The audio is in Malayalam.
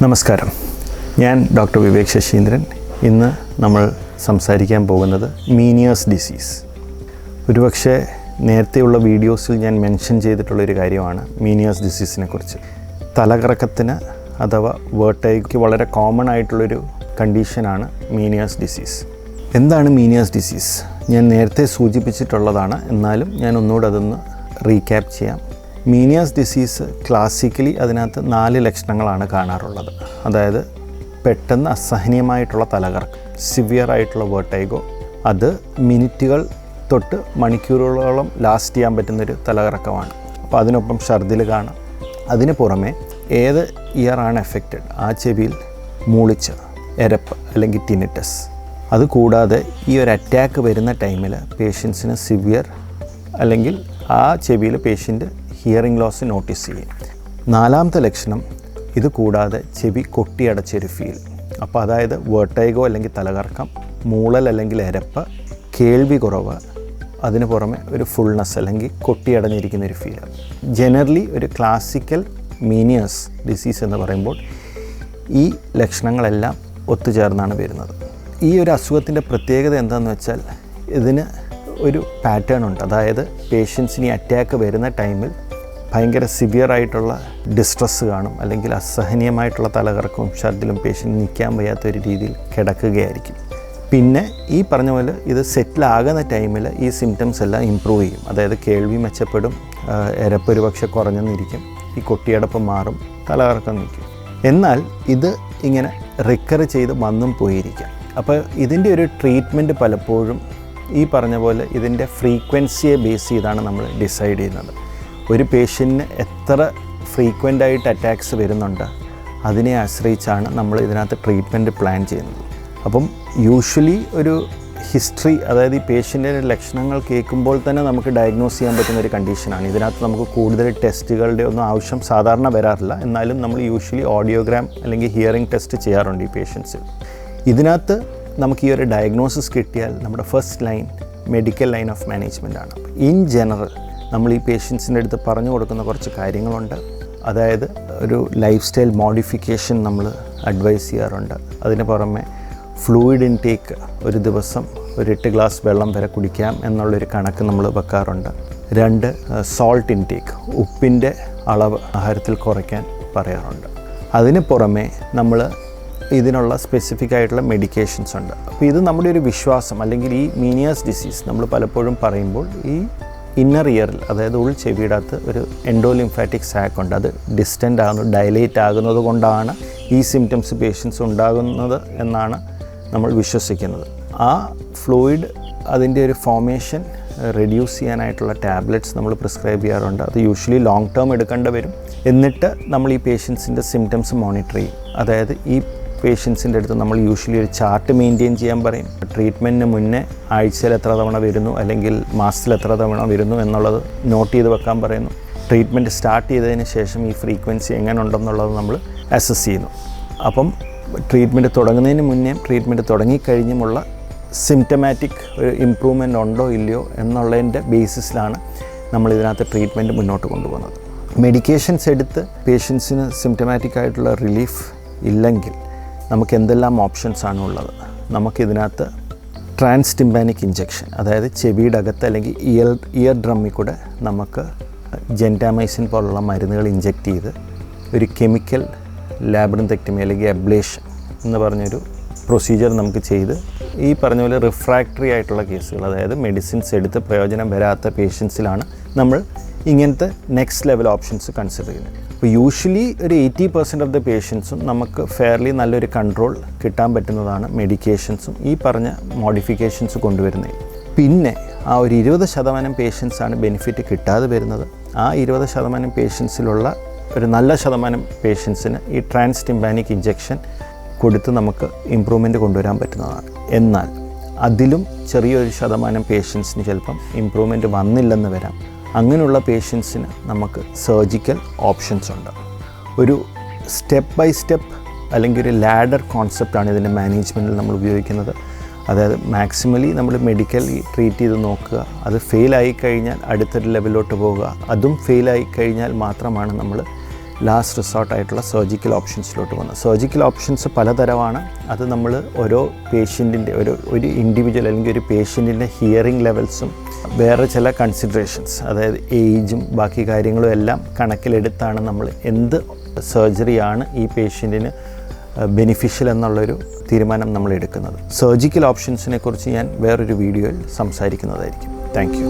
നമസ്കാരം, ഞാൻ ഡോക്ടർ വിവേക് ശശീന്ദ്രൻ. ഇന്ന് നമ്മൾ സംസാരിക്കാൻ പോകുന്നത് മീനിയേഴ്സ് ഡിസീസ്. ഒരുപക്ഷെ നേരത്തെയുള്ള വീഡിയോസിൽ ഞാൻ മെൻഷൻ ചെയ്തിട്ടുള്ളൊരു കാര്യമാണ് മീനിയേഴ്സ് ഡിസീസിനെ കുറിച്ച്. തലകറക്കത്തിന് അഥവാ വേർട്ടൈഗോയ്ക്ക് വളരെ കോമൺ ആയിട്ടുള്ളൊരു കണ്ടീഷനാണ് മീനിയേഴ്സ് ഡിസീസ്. എന്താണ് മീനിയേഴ്സ് ഡിസീസ്? ഞാൻ നേരത്തെ സൂചിപ്പിച്ചിട്ടുള്ളതാണ്, എന്നാലും ഞാൻ ഒന്നുകൂടെ അതൊന്ന് റീക്യാപ്പ് ചെയ്യാം. മീനിയേഴ്സ് ഡിസീസ് ക്ലാസിക്കലി അതിനകത്ത് 4 ലക്ഷണങ്ങളാണ് കാണാറുള്ളത്. അതായത് പെട്ടെന്ന് അസഹനീയമായിട്ടുള്ള തലകറക്കം, സിവിയർ ആയിട്ടുള്ള വേർട്ടൈഗോ, അത് മിനിറ്റുകൾ തൊട്ട് മണിക്കൂറുകളോളം ലാസ്റ്റ് ചെയ്യാൻ പറ്റുന്നൊരു തലകറക്കമാണ്. അപ്പോൾ അതിനൊപ്പം ഛർദിൽ കാണാം. അതിന് പുറമെ ഏത് ഇയറാണ് എഫക്റ്റഡ്, ആ ചെവിയിൽ മൂളിച്ച എരപ്പ് അല്ലെങ്കിൽ ടിനിറ്റസ്. അതുകൂടാതെ ഈ ഒരു അറ്റാക്ക് വരുന്ന ടൈമിൽ പേഷ്യൻസിന് സിവിയർ അല്ലെങ്കിൽ ആ ചെവിയിൽ പേഷ്യൻ്റ് ഹിയറിംഗ് ലോസ് നോട്ടീസ് ചെയ്യും. 4ാമത്തെ ലക്ഷണം, ഇത് കൂടാതെ ചെവി കൊട്ടിയടച്ചൊരു ഫീൽ. അപ്പോൾ അതായത് വേർട്ടൈഗോ അല്ലെങ്കിൽ തലകറക്കം, മൂളൽ അല്ലെങ്കിൽ എരപ്പ്, കേൾവി കുറവ്, അതിന് പുറമെ ഒരു ഫുൾനെസ് അല്ലെങ്കിൽ കൊട്ടിയടഞ്ഞിരിക്കുന്നൊരു ഫീൽ. ജനറലി ഒരു ക്ലാസിക്കൽ മീനിയേഴ്സ് ഡിസീസ് എന്ന് പറയുമ്പോൾ ഈ ലക്ഷണങ്ങളെല്ലാം ഒത്തുചേർന്നാണ് വരുന്നത്. ഈ ഒരു അസുഖത്തിൻ്റെ പ്രത്യേകത എന്താണെന്ന് വെച്ചാൽ ഇതിന് ഒരു പാറ്റേൺ ഉണ്ട്. അതായത് പേഷ്യൻസിന് ഈ അറ്റാക്ക് വരുന്ന ടൈമിൽ ഭയങ്കര സിവിയർ ആയിട്ടുള്ള ഡിസ്ട്രെസ് കാണും, അല്ലെങ്കിൽ അസഹനീയമായിട്ടുള്ള തലകറക്കവും ഛർദിലും പേഷ്യൻ്റ് നിൽക്കാൻ വയ്യാത്തൊരു രീതിയിൽ കിടക്കുകയായിരിക്കും. പിന്നെ ഈ പറഞ്ഞ പോലെ ഇത് സെറ്റിലാകുന്ന ടൈമിൽ ഈ സിംറ്റംസ് എല്ലാം ഇമ്പ്രൂവ് ചെയ്യും. അതായത് കേൾവി മെച്ചപ്പെടും, എരപ്പ് ഒരുപക്ഷെ കുറഞ്ഞെന്നിരിക്കും, ഈ കൊട്ടിയടപ്പ് മാറും, തലകറക്കം നിൽക്കും. എന്നാൽ ഇത് ഇങ്ങനെ റിക്കർ ചെയ്ത് വന്നും പോയിരിക്കാം. അപ്പോൾ ഇതിൻ്റെ ഒരു ട്രീറ്റ്മെൻറ്റ് പലപ്പോഴും ഈ പറഞ്ഞ പോലെ ഇതിൻ്റെ ഫ്രീക്വൻസിയെ ബേസ് ചെയ്താണ് നമ്മൾ ഡിസൈഡ് ചെയ്യുന്നത്. ഒരു പേഷ്യൻറ്റിന് എത്ര ഫ്രീക്വൻ്റ് ആയിട്ട് അറ്റാക്സ് വരുന്നുണ്ട് അതിനെ ആശ്രയിച്ചാണ് നമ്മൾ ഇതിനകത്ത് ട്രീറ്റ്മെൻറ്റ് പ്ലാൻ ചെയ്യുന്നത്. അപ്പം യൂഷ്വലി ഒരു ഹിസ്റ്ററി, അതായത് ഈ പേഷ്യൻറ്റിൻ്റെ ലക്ഷണങ്ങൾ കേൾക്കുമ്പോൾ തന്നെ നമുക്ക് ഡയഗ്നോസ് ചെയ്യാൻ പറ്റുന്ന ഒരു കണ്ടീഷനാണ്. ഇതിനകത്ത് നമുക്ക് കൂടുതൽ ടെസ്റ്റുകളുടെ ഒന്നും ആവശ്യം സാധാരണ വരാറില്ല. എന്നാലും നമ്മൾ യൂഷ്വലി ഓഡിയോഗ്രാം അല്ലെങ്കിൽ ഹിയറിംഗ് ടെസ്റ്റ് ചെയ്യാറുണ്ട് ഈ പേഷ്യൻസിൽ. ഇതിനകത്ത് നമുക്ക് ഈ ഒരു ഡയഗ്നോസിസ് കിട്ടിയാൽ നമ്മുടെ first line medical line of management ആണ്. ഇൻ ജനറൽ നമ്മൾ ഈ പേഷ്യൻസിൻ്റെ അടുത്ത് പറഞ്ഞു കൊടുക്കുന്ന കുറച്ച് കാര്യങ്ങളുണ്ട്. അതായത് ഒരു ലൈഫ് സ്റ്റൈൽ മോഡിഫിക്കേഷൻ നമ്മൾ അഡ്വൈസ് ചെയ്യാറുണ്ട്. അതിന് പുറമെ ഫ്ലൂയിഡ് ഇൻടേക്ക് ഒരു ദിവസം ഒരു 8 ഗ്ലാസ് വെള്ളം വരെ കുടിക്കാം എന്നുള്ളൊരു കണക്ക് നമ്മൾ വെക്കാറുണ്ട്. 2 സോൾട്ട് ഇൻടേക്ക്, ഉപ്പിൻ്റെ അളവ് ആഹാരത്തിൽ കുറയ്ക്കാൻ പറയാറുണ്ട്. അതിന് പുറമെ നമ്മൾ ഇതിനുള്ള സ്പെസിഫിക് ആയിട്ടുള്ള മെഡിക്കേഷൻസ് ഉണ്ട്. അപ്പോൾ ഇത് നമ്മുടെ ഒരു വിശ്വാസം, അല്ലെങ്കിൽ ഈ മീനിയേഴ്സ് ഡിസീസ് നമ്മൾ പലപ്പോഴും പറയുമ്പോൾ ഈ ഇന്നർ ഇയറിൽ, അതായത് ഉൾ ചെവിയുടെ അകത്ത് ഒരു എൻഡോലിംഫാറ്റിക് സാക്ക് ഉണ്ട്. അത് ഡിസ്റ്റൻ്റ് ആകുന്നു, ഡയലേറ്റ് ആകുന്നത് കൊണ്ടാണ് ഈ സിംറ്റംസ് പേഷ്യൻസ് ഉണ്ടാകുന്നത് എന്നാണ് നമ്മൾ വിശ്വസിക്കുന്നത്. ആ ഫ്ലൂയിഡ്, അതിൻ്റെ ഒരു ഫോർമേഷൻ റെഡ്യൂസ് ചെയ്യാനായിട്ടുള്ള ടാബ്ലറ്റ്സ് നമ്മൾ പ്രിസ്ക്രൈബ് ചെയ്യാറുണ്ട്. അത് യൂഷ്വലി ലോങ് ടേം എടുക്കേണ്ടി വരും. എന്നിട്ട് നമ്മൾ ഈ പേഷ്യൻസിൻ്റെ സിംറ്റംസ് മോണിറ്റർ ചെയ്യും. അതായത് ഈ പേഷ്യൻസിൻ്റെ അടുത്ത് നമ്മൾ യൂഷ്വലി ഒരു ചാർട്ട് മെയിൻറ്റെയിൻ ചെയ്യാൻ പറയും. ട്രീറ്റ്മെൻറ്റിന് മുന്നേ ആഴ്ചയിൽ എത്ര തവണ വരുന്നു അല്ലെങ്കിൽ മാസത്തിൽ എത്ര തവണ വരുന്നു എന്നുള്ളത് നോട്ട് ചെയ്ത് വെക്കാൻ പറയുന്നു. ട്രീറ്റ്മെൻറ്റ് സ്റ്റാർട്ട് ചെയ്തതിന് ശേഷം ഈ ഫ്രീക്വൻസി എങ്ങനെ ഉണ്ടെന്നുള്ളത് നമ്മൾ അസസ് ചെയ്യുന്നു. അപ്പം ട്രീറ്റ്മെൻറ്റ് തുടങ്ങുന്നതിന് മുന്നേ ട്രീറ്റ്മെൻറ്റ് തുടങ്ങിക്കഴിഞ്ഞുമുള്ള സിംറ്റമാറ്റിക് ഒരു ഇമ്പ്രൂവ്മെൻ്റ് ഉണ്ടോ ഇല്ലയോ എന്നുള്ളതിൻ്റെ ബേസിസിലാണ് നമ്മൾ ഇതിനകത്ത് ട്രീറ്റ്മെൻറ്റ് മുന്നോട്ട് കൊണ്ടുപോകുന്നത്. മെഡിക്കേഷൻസ് എടുത്ത് പേഷ്യൻസിന് സിംറ്റമാറ്റിക് ആയിട്ടുള്ള റിലീഫ് ഇല്ലെങ്കിൽ നമുക്ക് എന്തെല്ലാം ഓപ്ഷൻസ് ആണ് ഉള്ളത്? നമുക്കിതിനകത്ത് ട്രാൻസ്റ്റിംബാനിക് ഇഞ്ചെക്ഷൻ, അതായത് ചെവിയുടെ അകത്ത് അല്ലെങ്കിൽ ഇയർ ഡ്രമ്മിൽ കൂടെ നമുക്ക് ജെൻറ്റാമൈസിൻ പോലുള്ള മരുന്നുകൾ ഇഞ്ചെക്റ്റ് ചെയ്ത് ഒരു കെമിക്കൽ ലാബ്രിന്തക്ടമി അല്ലെങ്കിൽ അബ്ലേഷൻ എന്ന് പറഞ്ഞൊരു പ്രൊസീജിയർ നമുക്ക് ചെയ്ത് ഈ പറഞ്ഞ പോലെ റിഫ്രാക്ടറി ആയിട്ടുള്ള കേസുകൾ, അതായത് മെഡിസിൻസ് എടുത്ത് പ്രയോജനം വരാത്ത പേഷ്യൻസിലാണ് നമ്മൾ ഇങ്ങനത്തെ നെക്സ്റ്റ് ലെവൽ ഓപ്ഷൻസ് കൺസിഡർ ചെയ്യുന്നത്. അപ്പോൾ യൂഷ്വലി ഒരു 80% ഓഫ് ദ പേഷ്യൻസും നമുക്ക് ഫെയർലി നല്ലൊരു കൺട്രോൾ കിട്ടാൻ പറ്റുന്നതാണ് മെഡിക്കേഷൻസും ഈ പറഞ്ഞ മോഡിഫിക്കേഷൻസ് കൊണ്ടുവരുന്നത്. പിന്നെ ആ ഒരു 20% പേഷ്യൻസാണ് ബെനിഫിറ്റ് കിട്ടാതെ വരുന്നത്. ആ 20% പേഷ്യൻസിലുള്ള ഒരു നല്ല ശതമാനം പേഷ്യൻസിന് ഈ ട്രാൻസ്റ്റിംബാനിക് ഇഞ്ചെക്ഷൻ കൊടുത്ത് നമുക്ക് ഇമ്പ്രൂവ്മെൻറ്റ് കൊണ്ടുവരാൻ പറ്റുന്നതാണ്. എന്നാൽ അതിലും ചെറിയൊരു ശതമാനം പേഷ്യൻസിന് ചിലപ്പം ഇമ്പ്രൂവ്മെൻറ്റ് വന്നില്ലെന്ന് വരാം. അങ്ങനെയുള്ള പേഷ്യൻസിന് നമുക്ക് സർജിക്കൽ ഓപ്ഷൻസ് ഉണ്ട്. ഒരു സ്റ്റെപ്പ് ബൈ സ്റ്റെപ്പ് അല്ലെങ്കിൽ ഒരു ലാഡർ കോൺസെപ്റ്റാണ് ഇതിൻ്റെ മാനേജ്മെൻറ്റിൽ നമ്മൾ ഉപയോഗിക്കുന്നത്. അതായത് മാക്സിമലി നമ്മൾ മെഡിക്കലി ട്രീറ്റ് ചെയ്ത് നോക്കുക, അത് ഫെയിലായി കഴിഞ്ഞാൽ അടുത്തൊരു ലെവലിലോട്ട് പോവുക, അതും ഫെയിലായി കഴിഞ്ഞാൽ മാത്രമാണ് നമ്മൾ ലാസ്റ്റ് റിസോർട്ടായിട്ടുള്ള സർജിക്കൽ ഓപ്ഷൻസിലോട്ട് വന്നു. സർജിക്കൽ ഓപ്ഷൻസ് പലതരമാണ്. അത് നമ്മൾ ഓരോ പേഷ്യൻറ്റിൻ്റെ ഒരു ഇൻഡിവിജ്വൽ അല്ലെങ്കിൽ ഒരു പേഷ്യൻറ്റിൻ്റെ ഹിയറിംഗ് ലെവൽസും വേറെ ചില കൺസിഡറേഷൻസ്, അതായത് ഏജും ബാക്കി കാര്യങ്ങളും എല്ലാം കണക്കിലെടുത്താണ് നമ്മൾ എന്ത് സർജറിയാണ് ഈ പേഷ്യൻറ്റിന് ബെനിഫിഷ്യൽ എന്നുള്ളൊരു തീരുമാനം നമ്മൾ എടുക്കുന്നത്. സർജിക്കൽ ഓപ്ഷൻസിനെ കുറിച്ച് ഞാൻ വേറൊരു വീഡിയോയിൽ സംസാരിക്കുന്നതായിരിക്കും. Thank you.